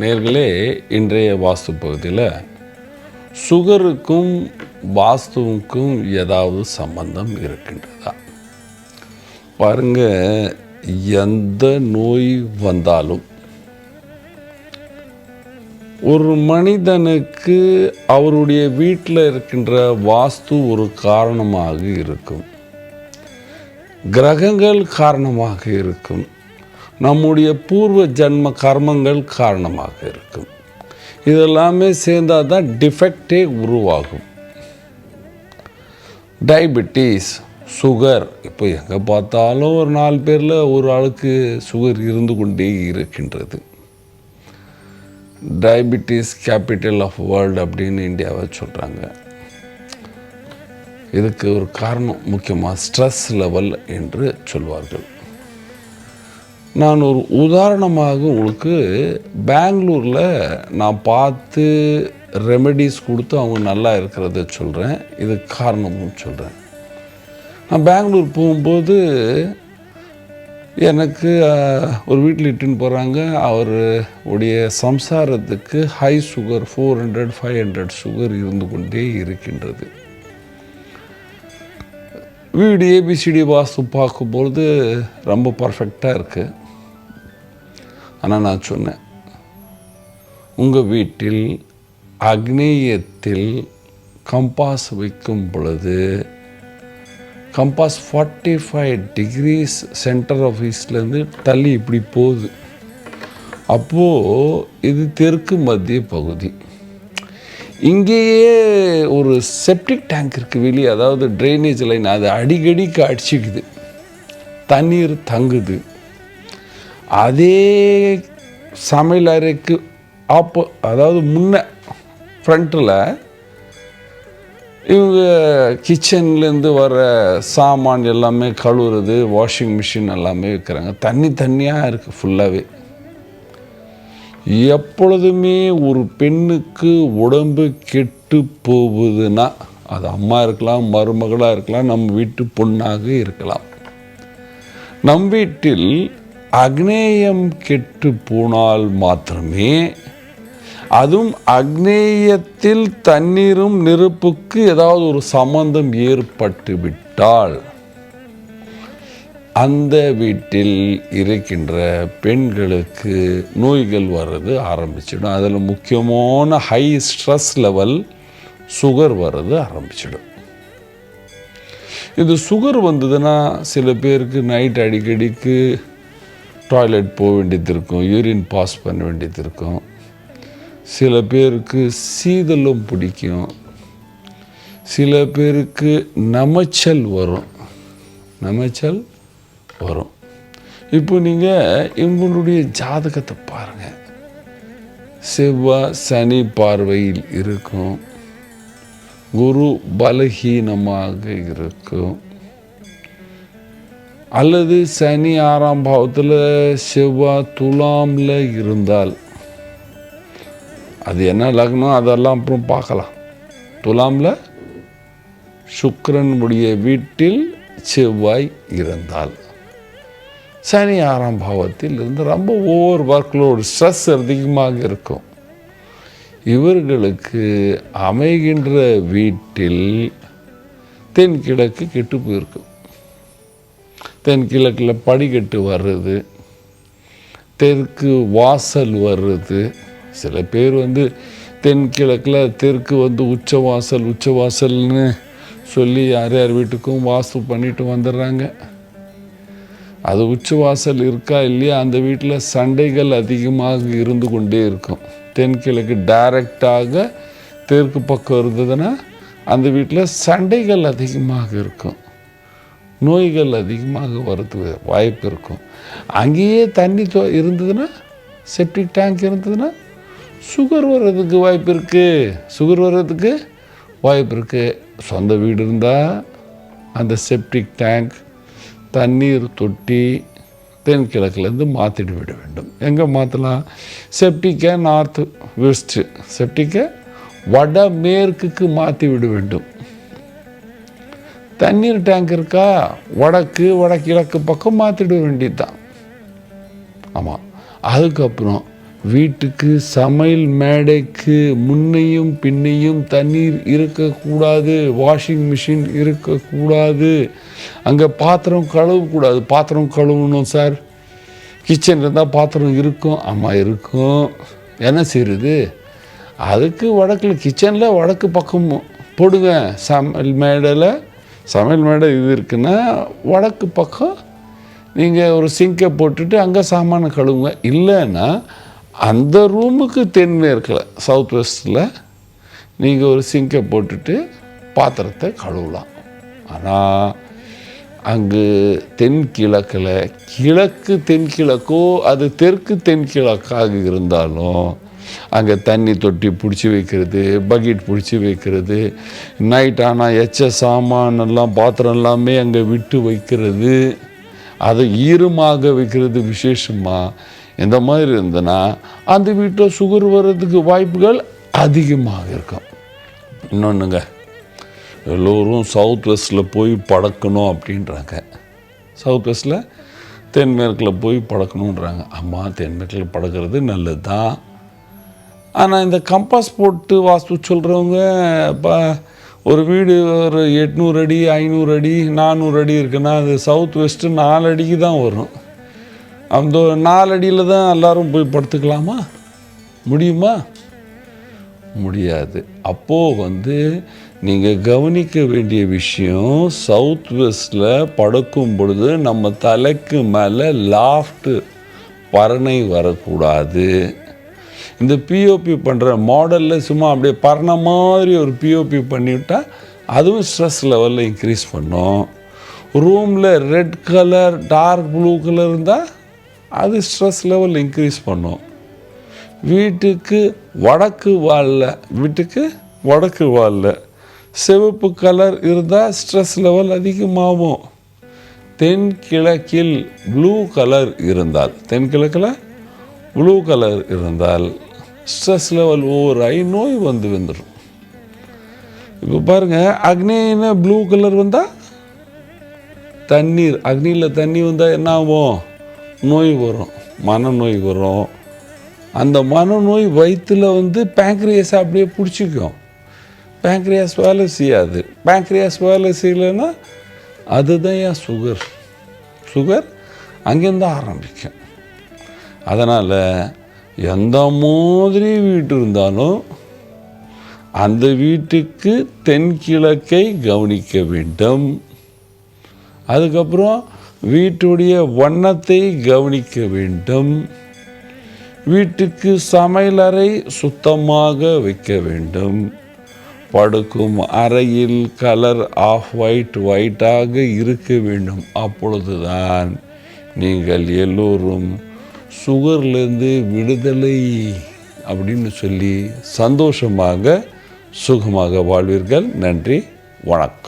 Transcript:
நேர்களே, இன்றைய வாஸ்து பகுதியில் சுகருக்கும் வாஸ்துவுக்கும் ஏதாவது சம்பந்தம் இருக்கின்றதா பாருங்க. எந்த நோய் வந்தாலும் ஒரு மனிதனுக்கு அவருடைய வீட்டில் இருக்கின்ற வாஸ்து ஒரு காரணமாக இருக்கும், கிரகங்கள் காரணமாக இருக்கும், நம்முடைய பூர்வ ஜன்ம கர்மங்கள் காரணமாக இருக்கும். இதெல்லாமே சேர்ந்தால் தான் டிஃபெக்டே உருவாகும். டயபெட்டிஸ், சுகர், இப்போ எங்கே பார்த்தாலும் ஒரு 4 பேரில் ஒரு ஆளுக்கு சுகர் இருந்து கொண்டே இருக்கின்றது. டயபெட்டிஸ் கேபிட்டல் ஆஃப் வேர்ல்டு அப்படின்னு இந்தியாவை சொல்கிறாங்க. இதுக்கு ஒரு காரணம் முக்கியமாக ஸ்ட்ரெஸ் லெவல் என்று சொல்வார்கள். நான் ஒரு உதாரணமாக உங்களுக்கு பெங்களூரில் நான் பார்த்து ரெமெடிஸ் கொடுத்து அவங்க நல்லா இருக்கிறத சொல்கிறேன், இதுக்கு காரணமும் சொல்கிறேன். நான் பெங்களூர் போகும்போது எனக்கு ஒரு வீட்டில் இட்டுன்னு போகிறாங்க. அவருடைய சம்சாரத்துக்கு ஹை சுகர் 400-500 சுகர் இருந்து கொண்டே இருக்கின்றது. வீடு ஏபிசிடி வாஸ்து பார்க்கும்பொழுது ரொம்ப பர்ஃபெக்டாக இருக்குது. ஆனால் நான் சொன்னேன், உங்கள் வீட்டில் அக்னேயத்தில் கம்பாஸ் வைக்கும் பொழுது கம்பாஸ் 45 டிகிரிஸ் சென்டர் ஆஃப் ஈஸ்ட்லேருந்து தள்ளி இப்படி போகுது. அப்போது இது தெற்கு மத்திய பகுதி. இங்கேயே ஒரு செப்டிக் டேங்க் இருக்குது வெளியே, அதாவது ட்ரைனேஜ் லைன், அது அடிக்கடிக்கு அடிச்சிக்குது, தண்ணீர் தங்குது. அதே சமையல் அறைக்கு அதாவது முன்ன ஃப்ரண்ட்டில் இவங்க கிச்சன்லேருந்து வர சாமான் எல்லாமே கழுவுறது, வாஷிங் மிஷின் எல்லாமே வைக்கிறாங்க. தண்ணியாக இருக்குது ஃபுல்லாகவே. எப்பொழுதுமே ஒரு பெண்ணுக்கு உடம்பு கெட்டு போகுதுன்னா அது அம்மா இருக்கலாம், மருமகளாக இருக்கலாம், நம்ம வீட்டு பொண்ணாக இருக்கலாம். நம் வீட்டில் அக்னேயம் கெட்டு போனால் மாத்திரமே, அதுவும் அக்னேயத்தில் தண்ணீரும் நெருப்புக்கு ஏதாவது ஒரு சம்பந்தம் ஏற்பட்டு விட்டால் அந்த வீட்டில் இருக்கின்ற பெண்களுக்கு நோய்கள் வர்றது ஆரம்பிச்சிடும். அதில் முக்கியமான ஹை ஸ்ட்ரெஸ் லெவல் சுகர் வர்றது ஆரம்பிச்சிடும். இது சுகர் வந்ததுன்னா சில பேருக்கு நைட் அடிக்கடிக்கு டாய்லெட் போக வேண்டியது இருக்கும், யூரின் பாஸ் பண்ண வேண்டியது இருக்கும். சில பேருக்கு சீதலும் பிடிக்கும், சில பேருக்கு நமைச்சல் வரும். இப்போ நீங்கள் இவங்களுடைய ஜாதகத்தை பாருங்கள். செவ்வாய் சனி பார்வையில் இருக்கும், குரு பலகீனமாக இருக்கும், அல்லது சனி 6ஆம் பாவத்தில் செவ்வாய் துலாமில் இருந்தால், அது என்ன லக்னம் அதெல்லாம் அப்புறம் பார்க்கலாம். துலாமில் சுக்கிரனுடைய வீட்டில் செவ்வாய் இருந்தால், சனி 6ஆம் பாவத்தில் இருந்து ரொம்ப ஓவர் ஒர்க்லோடு ஸ்ட்ரெஸ் அதிகமாக இருக்கும். இவர்களுக்கு அமைகின்ற வீட்டில் தென்கிழக்கு கெட்டு போயிருக்கும். தென்கிழக்கில் படிக்கட்டு வர்றது, தெற்கு வாசல் வர்றது. சில பேர் தென்கிழக்கில் தெற்கு உச்சவாசல்னு சொல்லி யார் வீட்டுக்கும் வாஸ்து பண்ணிட்டு வந்துடுறாங்க. அது உச்சவாசல் இருக்கா இல்லையா, அந்த வீட்டில் சண்டைகள் அதிகமாக இருந்து கொண்டே இருக்கும். தென்கிழக்கு டைரக்டாக தெற்கு பக்கம் இருந்ததுன்னா அந்த வீட்டில் சண்டைகள் அதிகமாக இருக்கும், நோய்கள் அதிகமாக வரதுக்கு வாய்ப்பு இருக்கும். அங்கேயே தண்ணி இருந்ததுன்னா, செப்டிக் டேங்க் இருந்ததுன்னா சுகர் வர்றதுக்கு வாய்ப்பு இருக்குது. சொந்த வீடு இருந்தால் அந்த செப்டிக் டேங்க், தண்ணீர் தொட்டி தென்கிழக்குலேருந்து மாற்றிட்டு விட வேண்டும். எங்கே மாற்றலாம்? செப்டிக்கை நார்த்து வெஸ்ட்டு, செப்டிக்கை வடமேற்குக்கு மாற்றி விட வேண்டும். தண்ணீர் டேங்க் இருக்கா, வடகிழக்கு பக்கம் மாற்றிட வேண்டியது தான். ஆமாம். அதுக்கப்புறம் வீட்டுக்கு சமையல் மேடைக்கு முன்னையும் பின்னையும் தண்ணீர் இருக்கக்கூடாது, வாஷிங் மிஷின் இருக்கக்கூடாது, அங்கே பாத்திரம் கழுவக்கூடாது. பாத்திரம் கழுவணும் சார், கிச்சன் இருந்தால் பாத்திரம் இருக்கும். ஆமாம் இருக்கும். என்ன செய்யுது? அதுக்கு வடக்கில் கிச்சனில் வடக்கு பக்கம் போடுங்க. சமையல் மேடை இது இருக்குன்னா வடக்கு பக்கம் நீங்கள் ஒரு சிங்கை போட்டுட்டு அங்கே சாமானை கழுவுங்க. இல்லைன்னா அந்த ரூமுக்கு தென்மேற்கில் சவுத் வெஸ்ட்டில் நீங்கள் ஒரு சிங்கை போட்டுட்டு பாத்திரத்தை கழுவலாம். ஆனால் அங்கு தென்கிழக்கில் கிழக்கு தென்கிழக்கோ அது தெற்கு தென்கிழக்காக இருந்தாலும் அங்கே தண்ணி தொட்டி பிடிச்சி வைக்கிறது, பக்கெட் பிடிச்சி வைக்கிறது, நைட் ஆனால் எச்ச சாமான் எல்லாம் பாத்திரம் எல்லாமே அங்கே விட்டு வைக்கிறது, அதை ஈரமாக வைக்கிறது விசேஷமாக. இந்த மாதிரி இருந்ததுன்னா அந்த வீட்டில் சுகர் வர்றதுக்கு வாய்ப்புகள் அதிகமாக இருக்கும். இன்னொன்றுங்க, எல்லோரும் சவுத் வெஸ்ட்டில் போய் படக்கணும் அப்படின்றாங்க. சவுத் வெஸ்ட்டில் தென்மேற்கில் போய் படக்கணுன்றாங்க. அம்மா, தென்மேற்கில் படக்கிறது நல்லது தான். ஆனால் இந்த கம்பாஸ் போட்டு வாஸ்து சொல்கிறவங்க இப்போ ஒரு வீடு ஒரு 800 அடி 500 அடி 400 அடி இருக்குன்னா அது சவுத் வெஸ்ட்டு 4 அடிக்கு தான் வரும். அந்த 4 அடியில் தான் எல்லோரும் போய் படுத்துக்கலாமா? முடியுமா? முடியாது. அப்போது நீங்கள் கவனிக்க வேண்டிய விஷயம், சவுத் வெஸ்ட்டில் படுக்கும் பொழுது நம்ம தலைக்கு மேலே லாஃப்ட்டு பரணை வரக்கூடாது. இந்த பிஓபி பண்ணுற மாடலில் சும்மா அப்படியே பரண மாதிரி ஒரு பிஓபி பண்ணிவிட்டால் அதுவும் ஸ்ட்ரெஸ் லெவலில் இன்க்ரீஸ் பண்ணும். ரூமில் red colour dark blue colour இருந்தால் அது ஸ்ட்ரெஸ் லெவல் இன்க்ரீஸ் பண்ணும். வீட்டுக்கு வடக்கு வாலில் சிவப்பு கலர் இருந்தால் ஸ்ட்ரெஸ் லெவல் அதிகமாகும். தென்கிழக்கில் ப்ளூ கலர் இருந்தால் ஸ்ட்ரெஸ் லெவல் ஓவராகி நோய் வந்துடும். இப்போ பாருங்கள், அக்னின்னு ப்ளூ கலர் வந்தால் அக்னியில் தண்ணி வந்தால் என்ன ஆகும்? நோய் வரும், மனநோய் வரும். அந்த மனநோய் வயிற்றில் பேங்க்ரியாஸ் அப்படியே பிடிச்சிக்கும். பேங்க்ரியாஸ் வேலை செய்யாது. பேங்க்ரியாஸ் வேலை செய்யலைன்னா அதுதான் ஏன் சுகர் அங்கேருந்து ஆரம்பிக்கும். அதனால் எந்த மாதிரி வீட்டு இருந்தாலும் அந்த வீட்டுக்கு தென்கிழக்கை கவனிக்க வேண்டும். அதுக்கப்புறம் வீட்டுடைய வண்ணத்தை கவனிக்க வேண்டும். வீட்டுக்கு சமையலறை சுத்தமாக வைக்க வேண்டும். படுக்கும் அறையில் கலர் ஆஃப் ஒயிட்டாக இருக்க வேண்டும். அப்பொழுதுதான் நீங்கள் எல்லோரும் சுகர்லேருந்து விடுதலை அப்படின்னு சொல்லி சந்தோஷமாக சுகமாக வாழ்வீர்கள். நன்றி, வணக்கம்.